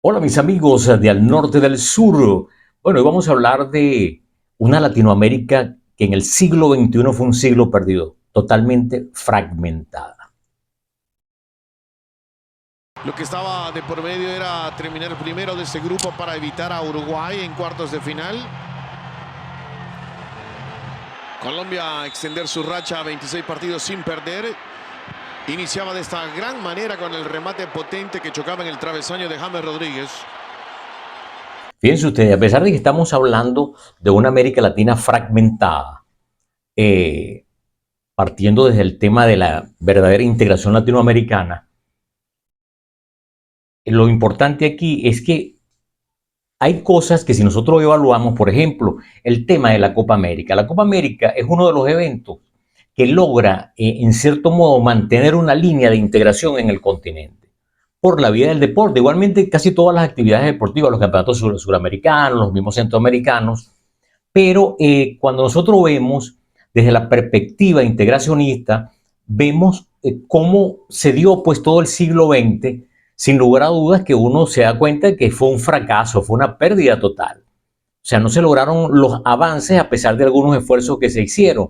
Hola mis amigos de al norte del sur. Bueno, hoy vamos a hablar de una Latinoamérica que en el siglo XXI fue un siglo perdido, totalmente fragmentada. Lo que estaba de por medio era terminar primero de ese grupo para evitar a Uruguay en cuartos de final. Colombia a extender su racha a 26 partidos sin perder. Iniciaba de esta gran manera con el remate potente que chocaba en el travesaño de James Rodríguez. Fíjense ustedes, a pesar de que estamos hablando de una América Latina fragmentada, eh, partiendo desde el tema de la verdadera integración latinoamericana, lo importante aquí es que hay cosas que si nosotros evaluamos, por ejemplo, el tema de la Copa América. La Copa América es uno de los eventos que logra, en cierto modo, mantener una línea de integración en el continente por la vía del deporte. Igualmente, casi todas las actividades deportivas, los campeonatos suramericanos, los mismos centroamericanos, pero cuando nosotros vemos desde la perspectiva integracionista, vemos cómo se dio pues todo el siglo XX, sin lugar a dudas que uno se da cuenta de que fue un fracaso, fue una pérdida total. O sea, no se lograron los avances a pesar de algunos esfuerzos que se hicieron.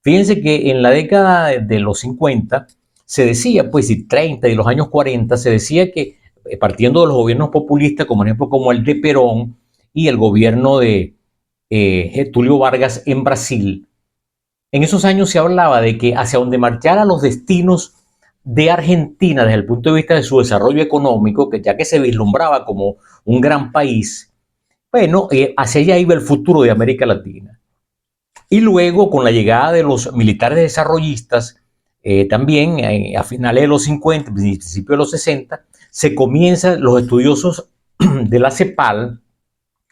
Fíjense que en la década de los 50 se decía, pues, y 30 y los años 40, se decía que partiendo de los gobiernos populistas, como por ejemplo como el de Perón y el gobierno de Getúlio Vargas en Brasil, en esos años se hablaba de que hacia donde marcharan los destinos de Argentina desde el punto de vista de su desarrollo económico, que ya que se vislumbraba como un gran país, bueno, hacia allá iba el futuro de América Latina. Y luego, con la llegada de los militares desarrollistas, también a finales de los 50, principios de los 60, se comienzan los estudiosos de la CEPAL,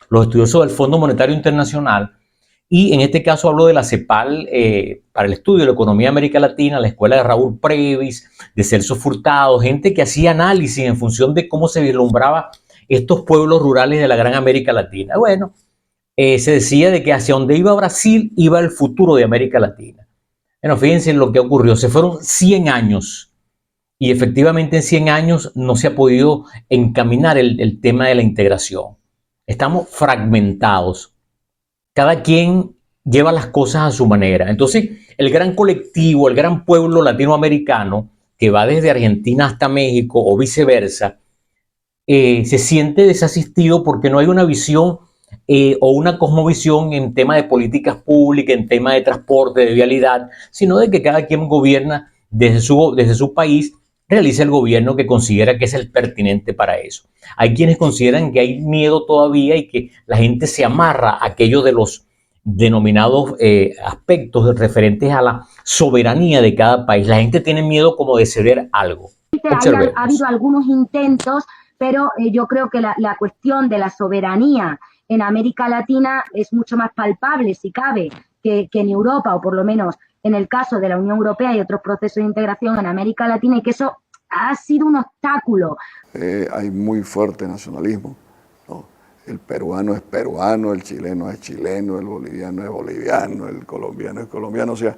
los estudiosos del Fondo Monetario Internacional, y en este caso hablo de la CEPAL para el estudio de la economía de América Latina, la escuela de Raúl Previs, de Celso Furtado, gente que hacía análisis en función de cómo se vislumbraba estos pueblos rurales de la gran América Latina. Bueno, se decía de que hacia donde iba Brasil iba el futuro de América Latina. Bueno, fíjense en lo que ocurrió. Se fueron 100 años y efectivamente en 100 años no se ha podido encaminar el tema de la integración. Estamos fragmentados. Cada quien lleva las cosas a su manera. Entonces, el gran colectivo, el gran pueblo latinoamericano, que va desde Argentina hasta México o viceversa, se siente desasistido porque no hay una visión o una cosmovisión en tema de políticas públicas, en tema de transporte, de vialidad, sino de que cada quien gobierna desde su país, realiza el gobierno que considera que es el pertinente para eso. Hay quienes consideran que hay miedo todavía y que la gente se amarra a aquello de los denominados aspectos referentes a la soberanía de cada país. La gente tiene miedo como de ceder algo. Ha habido algunos intentos, pero yo creo que la cuestión de la soberanía en América Latina es mucho más palpable, si cabe, que en Europa, o por lo menos en el caso de la Unión Europea y otros procesos de integración en América Latina, y que eso ha sido un obstáculo. Hay muy fuerte nacionalismo, ¿no? El peruano es peruano, el chileno es chileno, el boliviano es boliviano, el colombiano es colombiano, o sea,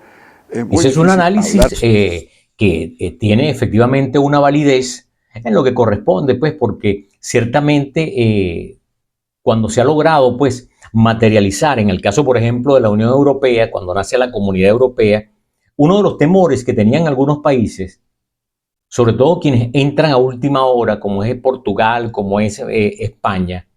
es muy Ese es un análisis que tiene efectivamente una validez en lo que corresponde, pues, porque ciertamente cuando se ha logrado, pues, materializar, en el caso, por ejemplo, de la Unión Europea, cuando nace la Comunidad Europea, uno de los temores que tenían algunos países, sobre todo quienes entran a última hora, como es Portugal, como es España,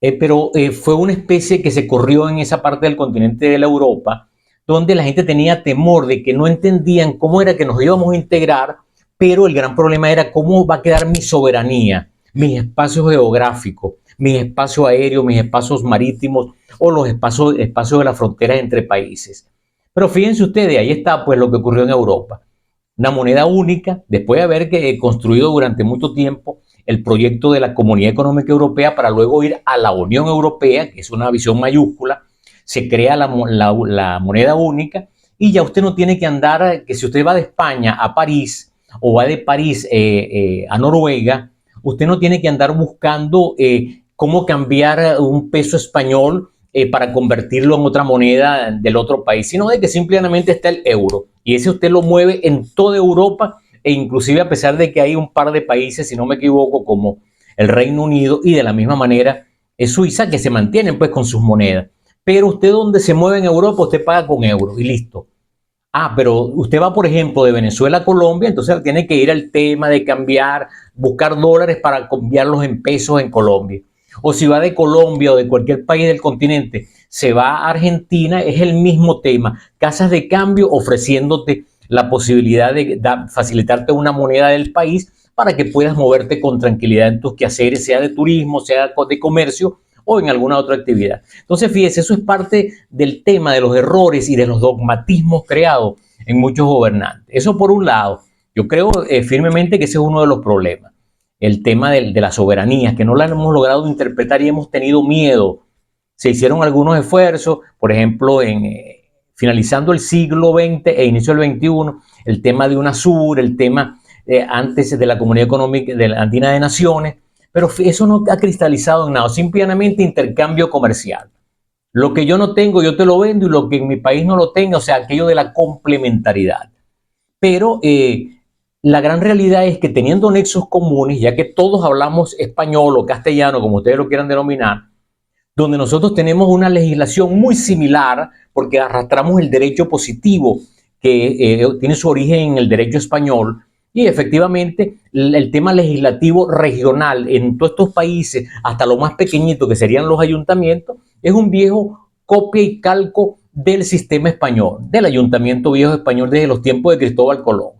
pero fue una especie que se corrió en esa parte del continente de la Europa, donde la gente tenía temor de que no entendían cómo era que nos íbamos a integrar, pero el gran problema era cómo va a quedar mi soberanía, mis espacios geográficos, mis espacios aéreos, mis espacios marítimos o los espacios de las fronteras entre países. Pero fíjense ustedes, ahí está pues lo que ocurrió en Europa. Una moneda única, después de haber construido durante mucho tiempo el proyecto de la Comunidad Económica Europea para luego ir a la Unión Europea, que es una visión mayúscula, se crea la moneda única y ya usted no tiene que andar, que si usted va de España a París o va de París a Noruega, usted no tiene que andar buscando cómo cambiar un peso español para convertirlo en otra moneda del otro país, sino de que simplemente está el euro y ese usted lo mueve en toda Europa e inclusive a pesar de que hay un par de países, si no me equivoco, como el Reino Unido y de la misma manera Suiza, que se mantienen pues con sus monedas. Pero usted donde se mueve en Europa, usted paga con euros y listo. Ah, pero usted va, por ejemplo, de Venezuela a Colombia, entonces tiene que ir al tema de cambiar, buscar dólares para cambiarlos en pesos en Colombia. O si va de Colombia o de cualquier país del continente, se va a Argentina, es el mismo tema. Casas de cambio ofreciéndote la posibilidad de facilitarte una moneda del país para que puedas moverte con tranquilidad en tus quehaceres, sea de turismo, sea de comercio o en alguna otra actividad. Entonces, fíjese, eso es parte del tema de los errores y de los dogmatismos creados en muchos gobernantes. Eso por un lado. Yo creo firmemente que ese es uno de los problemas. El tema de la soberanía, que no la hemos logrado interpretar y hemos tenido miedo. Se hicieron algunos esfuerzos, por ejemplo, finalizando el siglo XX e inicio del XXI, el tema de UNASUR, el tema antes de la Comunidad Económica de la Andina de Naciones, pero eso no ha cristalizado en nada, simplemente intercambio comercial. Lo que yo no tengo, yo te lo vendo, y lo que en mi país no lo tenga, o sea, aquello de la complementariedad. Pero la gran realidad es que teniendo nexos comunes, ya que todos hablamos español o castellano, como ustedes lo quieran denominar, donde nosotros tenemos una legislación muy similar, porque arrastramos el derecho positivo, que tiene su origen en el derecho español, y efectivamente el tema legislativo regional en todos estos países, hasta lo más pequeñito que serían los ayuntamientos, es un viejo copia y calco del sistema español, del ayuntamiento viejo español desde los tiempos de Cristóbal Colón.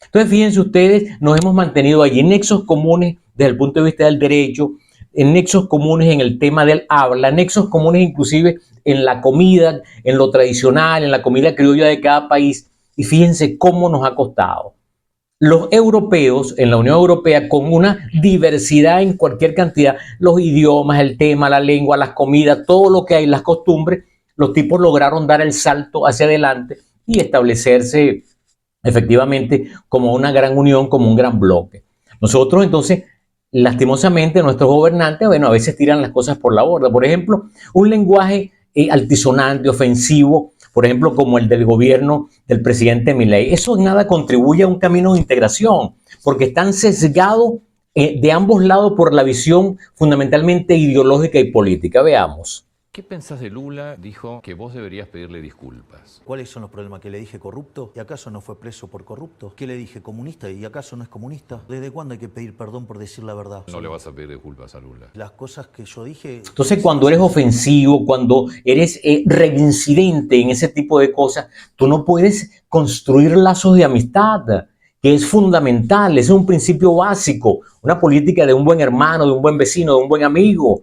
Entonces, fíjense ustedes, nos hemos mantenido allí en nexos comunes desde el punto de vista del derecho, en nexos comunes en el tema del habla, nexos comunes inclusive en la comida, en lo tradicional, en la comida criolla de cada país. Y fíjense cómo nos ha costado. Los europeos en la Unión Europea, con una diversidad en cualquier cantidad, los idiomas, el tema, la lengua, las comidas, todo lo que hay, las costumbres, los tipos lograron dar el salto hacia adelante y establecerse efectivamente como una gran unión, como un gran bloque. Nosotros entonces, lastimosamente, nuestros gobernantes, bueno, a veces tiran las cosas por la borda. Por ejemplo, un lenguaje altisonante, ofensivo, por ejemplo, como el del gobierno del presidente Milei. Eso en nada contribuye a un camino de integración, porque están sesgados de ambos lados por la visión fundamentalmente ideológica y política. Veamos. ¿Qué pensás de Lula? Dijo que vos deberías pedirle disculpas. ¿Cuáles son los problemas? ¿Que le dije corrupto? ¿Y acaso no fue preso por corrupto? ¿Qué le dije comunista? ¿Y acaso no es comunista? ¿Desde cuándo hay que pedir perdón por decir la verdad? No le vas a pedir disculpas a Lula. Las cosas que yo dije... Entonces, cuando eres ofensivo, cuando eres reincidente en ese tipo de cosas, tú no puedes construir lazos de amistad, que es fundamental, es un principio básico, una política de un buen hermano, de un buen vecino, de un buen amigo.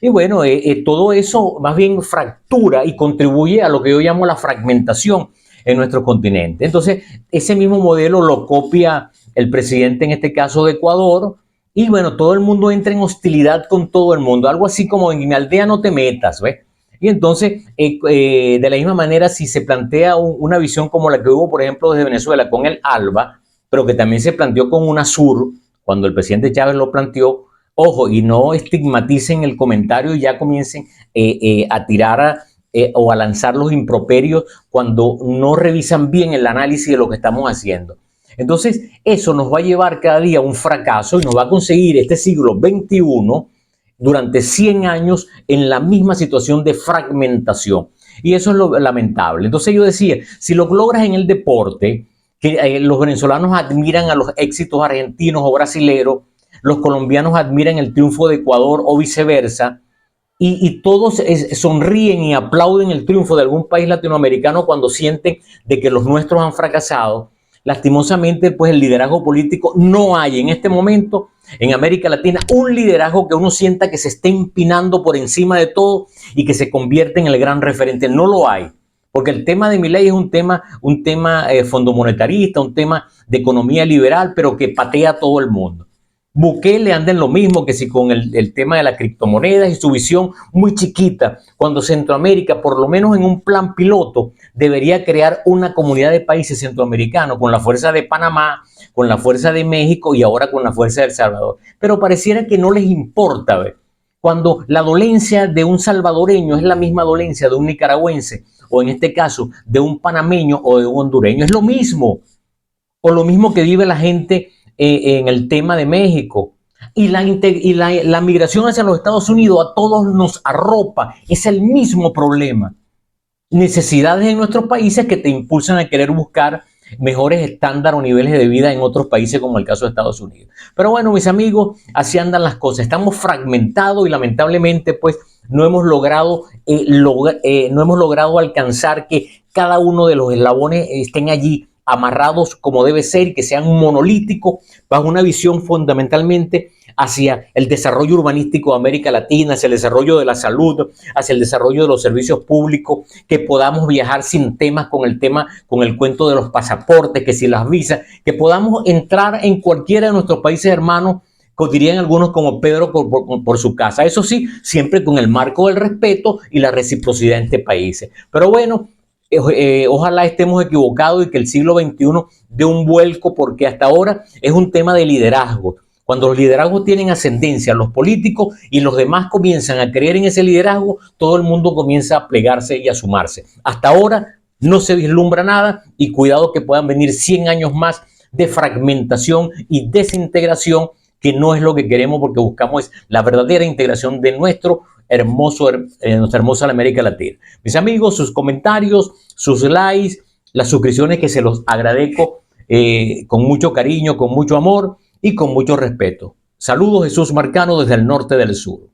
Y bueno, todo eso más bien fractura y contribuye a lo que yo llamo la fragmentación en nuestro continente. Entonces, ese mismo modelo lo copia el presidente, en este caso de Ecuador, y bueno, todo el mundo entra en hostilidad con todo el mundo, algo así como en mi aldea no te metas, ¿ves? Y entonces, de la misma manera, si se plantea una visión como la que hubo, por ejemplo, desde Venezuela con el ALBA, pero que también se planteó con UNASUR, cuando el presidente Chávez lo planteó, ojo, y no estigmaticen el comentario y ya comiencen a tirar o a lanzar los improperios cuando no revisan bien el análisis de lo que estamos haciendo. Entonces, eso nos va a llevar cada día a un fracaso y nos va a conseguir este siglo XXI durante 100 años en la misma situación de fragmentación. Y eso es lo lamentable. Entonces yo decía, si lo logras en el deporte, que los venezolanos admiran a los éxitos argentinos o brasileros, los colombianos admiran el triunfo de Ecuador o viceversa, y todos sonríen y aplauden el triunfo de algún país latinoamericano cuando sienten de que los nuestros han fracasado. Lastimosamente, pues el liderazgo político no hay en este momento en América Latina un liderazgo que uno sienta que se esté empinando por encima de todo y que se convierte en el gran referente. No lo hay, porque el tema de Milei es un tema fondomonetarista, un tema de economía liberal, pero que patea a todo el mundo. Bukele anda en lo mismo, que si con el tema de las criptomonedas y su visión muy chiquita, cuando Centroamérica, por lo menos en un plan piloto, debería crear una comunidad de países centroamericanos con la fuerza de Panamá, con la fuerza de México y ahora con la fuerza de El Salvador. Pero pareciera que no les importa, ¿ve? Cuando la dolencia de un salvadoreño es la misma dolencia de un nicaragüense, o en este caso de un panameño o de un hondureño, es lo mismo. O lo mismo que vive la gente en el tema de México. y la migración hacia los Estados Unidos a todos nos arropa. Es el mismo problema. Necesidades en nuestros países que te impulsan a querer buscar mejores estándares o niveles de vida en otros países como el caso de Estados Unidos. Pero bueno, mis amigos, así andan las cosas. Estamos fragmentados y lamentablemente pues no hemos logrado alcanzar que cada uno de los eslabones estén allí amarrados como debe ser, que sean monolíticos bajo una visión fundamentalmente hacia el desarrollo urbanístico de América Latina, hacia el desarrollo de la salud, hacia el desarrollo de los servicios públicos, que podamos viajar sin temas con el cuento de los pasaportes, que si las visas, que podamos entrar en cualquiera de nuestros países hermanos, dirían algunos como Pedro por su casa. Eso sí, siempre con el marco del respeto y la reciprocidad entre países. Pero bueno, ojalá estemos equivocados y que el siglo XXI dé un vuelco, porque hasta ahora es un tema de liderazgo. Cuando los liderazgos tienen ascendencia, los políticos y los demás comienzan a creer en ese liderazgo, todo el mundo comienza a plegarse y a sumarse. Hasta ahora no se vislumbra nada y cuidado que puedan venir 100 años más de fragmentación y desintegración, que no es lo que queremos, porque buscamos es la verdadera integración de nuestra hermosa América Latina. Mis amigos, sus comentarios, sus likes, las suscripciones, que se los agradezco con mucho cariño, con mucho amor y con mucho respeto. Saludos, Jesús Marcano, desde el norte del sur.